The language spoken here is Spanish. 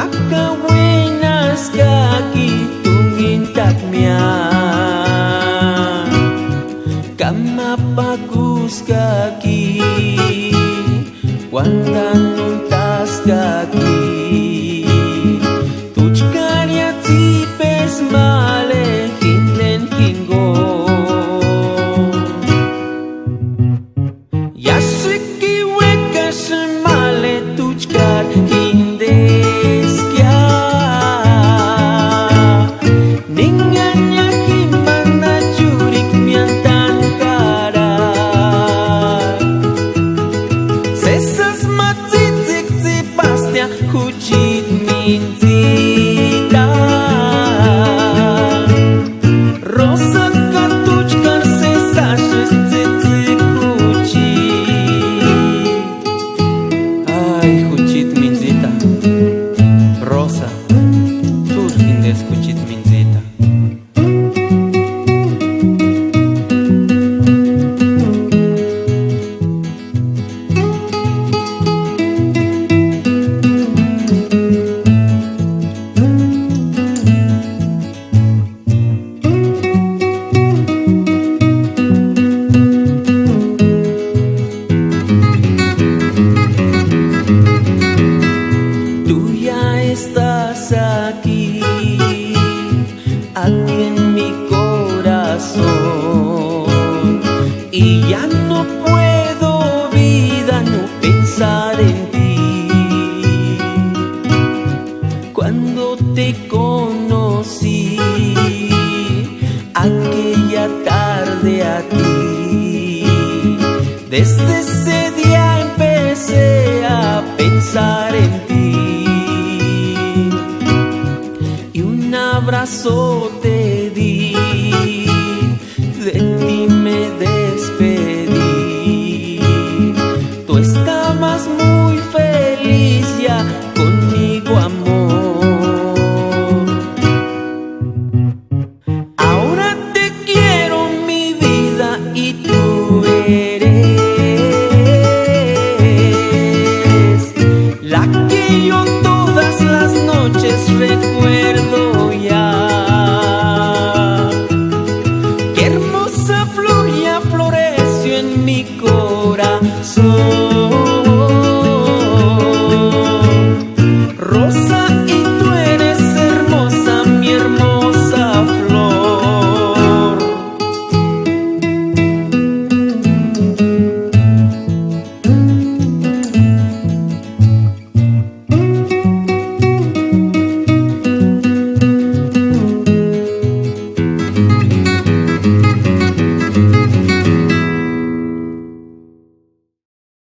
Makawinas kaki tungin takmya, kama bagus kaki wandan nuntas kaki tuchkaria tipes male hinlen hingo yasiki wekas male tuchkar hindes kya ninganya himana jurik miantan kara sesas matitik tipasnya hujit minzita rosa katuchkar sesas titik hujit ay hujit minzita rosa tur hindes hujit minzita. Estás aquí en mi corazón y ya no puedo vida no pensar en ti. Cuando te conocí aquella tarde a ti, desde ese día empecé a pensar en ti. Un abrazo